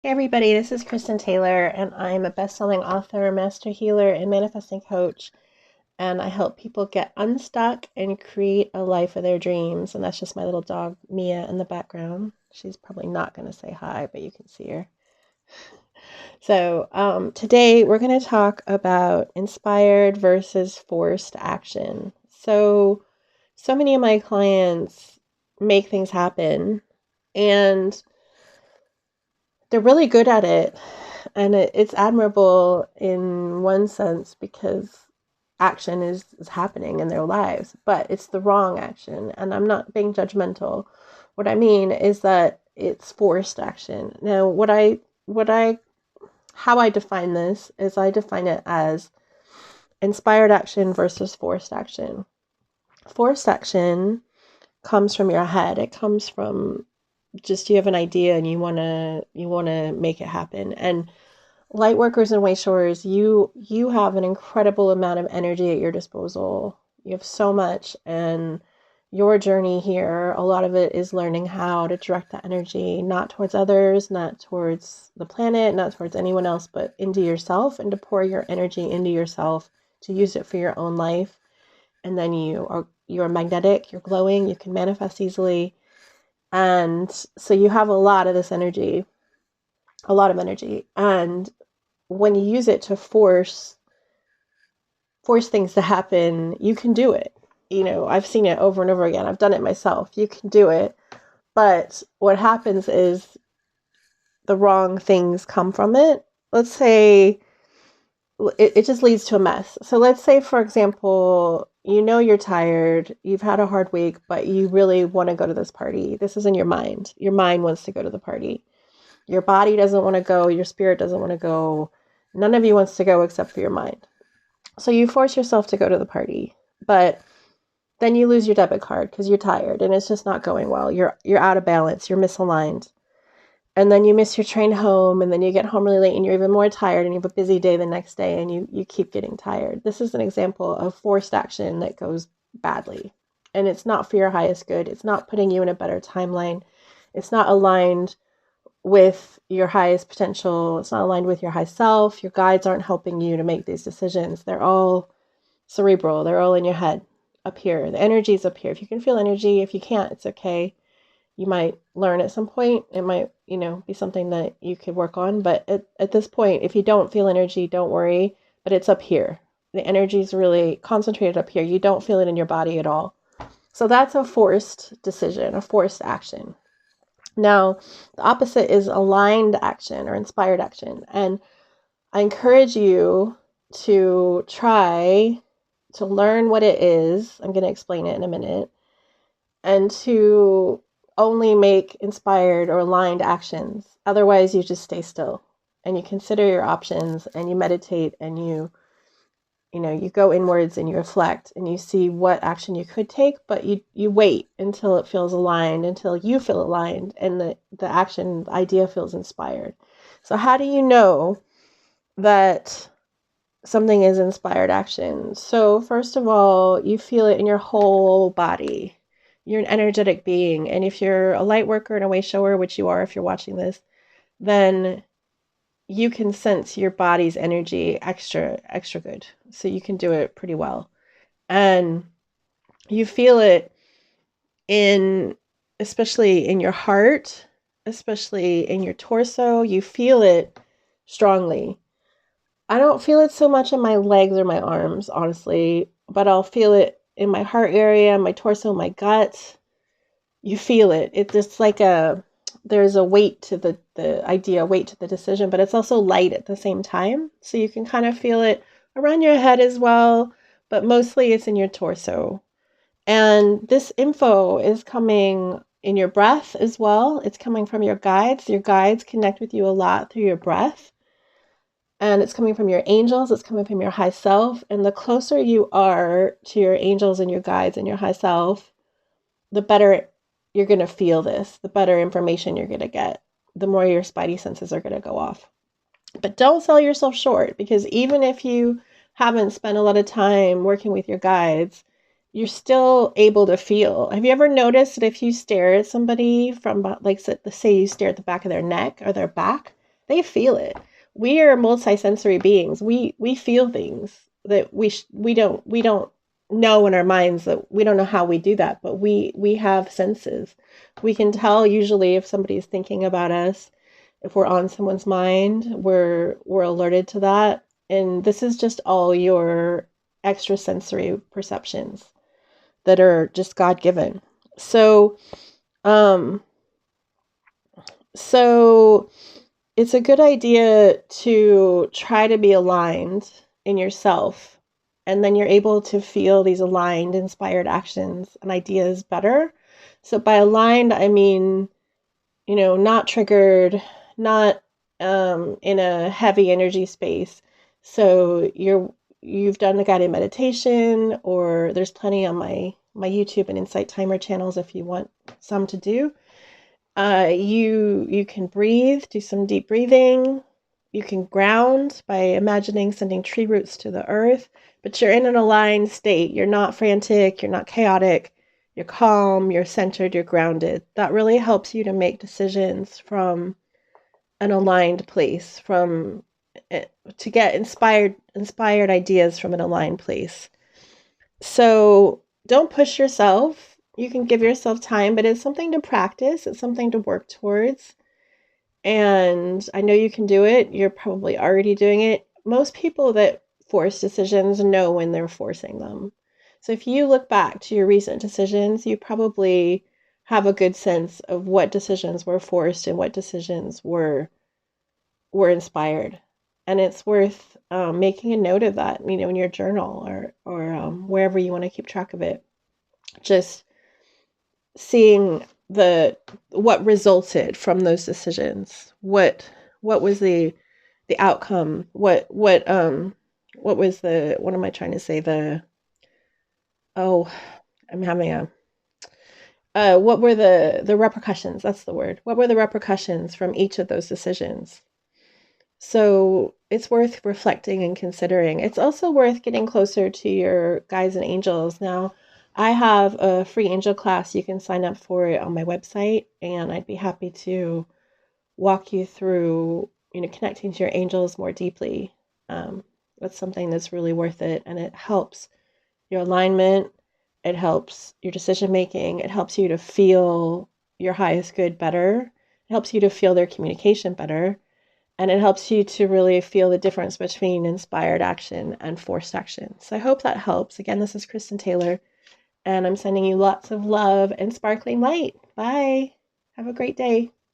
Hey everybody, this is Kristin Taylor, and I'm a best-selling author, master healer, and manifesting coach. And I help people get unstuck and create a life of their dreams. And that's just my little dog, Mia, in the background. She's probably not going to say hi, but you can see her. So today we're going to talk about inspired versus forced action. So many of my clients make things happen, and they're really good at it. And it's admirable in one sense because action is happening in their lives, but it's the wrong action. And I'm not being judgmental. What I mean is that it's forced action. Now, how I define this is I define it as inspired action versus forced action. Forced action comes from your head. It comes from just you have an idea and you want to make it happen. And Lightworkers and wayshowers, you have an incredible amount of energy at your disposal. You have so much, and your journey here, a lot of it is learning how to direct that energy, not towards others, not towards the planet, not towards anyone else, but into yourself, and to pour your energy into yourself to use it for your own life. And then you're magnetic, you're glowing, you can manifest easily. And so you have a lot of this energy, a lot of energy. And when you use it to force things to happen, you can do it. I've seen it over and over again. I've done it myself. You can do it. But what happens is the wrong things come from it. Let's say it just leads to a mess. So let's say, for example, you're tired, you've had a hard week, but you really want to go to this party. This is in your mind. Your mind wants to go to the party. Your body doesn't want to go. Your spirit doesn't want to go. None of you wants to go except for your mind. So you force yourself to go to the party, but then you lose your debit card because you're tired and it's just not going well. You're out of balance. You're misaligned. And then you miss your train home, and then you get home really late and you're even more tired, and you have a busy day the next day, and you keep getting tired. This is an example of forced action that goes badly. And it's not for your highest good. It's not putting you in a better timeline. It's not aligned with your highest potential. It's not aligned with your high self. Your guides aren't helping you to make these decisions. They're all cerebral. They're all in your head up here. The energy is up here. If you can feel energy, if you can't, it's okay. You might learn at some point. It might, be something that you could work on. But at this point, if you don't feel energy, don't worry. But it's up here. The energy is really concentrated up here. You don't feel it in your body at all. So that's a forced decision, a forced action. Now, the opposite is aligned action or inspired action. And I encourage you to try to learn what it is. I'm going to explain it in a minute. And to only make inspired or aligned actions. Otherwise, you just stay still and you consider your options and you meditate and you go inwards and you reflect and you see what action you could take, but you wait until it feels aligned, until you feel aligned and the action, the idea feels inspired. So how do you know that something is inspired action? So first of all, you feel it in your whole body. You're an energetic being. And if you're a light worker and a way shower, which you are if you're watching this, then you can sense your body's energy extra good. So you can do it pretty well. And you feel it especially in your heart, especially in your torso. You feel it strongly. I don't feel it so much in my legs or my arms, honestly, but I'll feel it in my heart area, my torso, my gut. You feel it. It's just like there's a weight to the idea, weight to the decision, but it's also light at the same time. So you can kind of feel it around your head as well, but mostly it's in your torso. And this info is coming in your breath as well. It's coming from your guides. Your guides connect with you a lot through your breath. And it's coming from your angels. It's coming from your high self. And the closer you are to your angels and your guides and your high self, the better you're going to feel this, the better information you're going to get, the more your spidey senses are going to go off. But don't sell yourself short, because even if you haven't spent a lot of time working with your guides, you're still able to feel. Have you ever noticed that if you stare at somebody from, like, say you stare at the back of their neck or their back, They feel it. We are multisensory beings. We feel things that we don't know in our minds, that we don't know how we do that, but we have senses. We can tell usually if somebody's thinking about us, if we're on someone's mind, we're alerted to that. And this is just all your extrasensory perceptions that are just God given. So, um, so it's a good idea to try to be aligned in yourself, and then you're able to feel these aligned, inspired actions and ideas better. So by aligned, I mean, not triggered, not in a heavy energy space. So you've done the guided meditation, or there's plenty on my YouTube and Insight Timer channels if you want some to do. You can breathe, do some deep breathing. You can ground by imagining sending tree roots to the earth, but you're in an aligned state. You're not frantic, you're not chaotic, you're calm, you're centered, you're grounded. That really helps you to make decisions from an aligned place, to get inspired ideas from an aligned place. So don't push yourself. You can give yourself time, but it's something to practice. It's something to work towards. And I know you can do it. You're probably already doing it. Most people that force decisions know when they're forcing them. So if you look back to your recent decisions, you probably have a good sense of what decisions were forced and what decisions were inspired. And it's worth making a note of that, in your journal, or wherever you want to keep track of it. Just seeing what resulted from those decisions. What was the outcome? What was what am I trying to say? I'm having what were the repercussions? That's the word. What were the repercussions from each of those decisions? So it's worth reflecting and considering. It's also worth getting closer to your guides and angels. Now, I have a free angel class. You can sign up for it on my website, and I'd be happy to walk you through, connecting to your angels more deeply. That's something that's really worth it, and it helps your alignment. It helps your decision making. It helps you to feel your highest good better. It helps you to feel their communication better. And it helps you to really feel the difference between inspired action and forced action. So I hope that helps. Again, this is Kristin Taylor, and I'm sending you lots of love and sparkling light. Bye. Have a great day.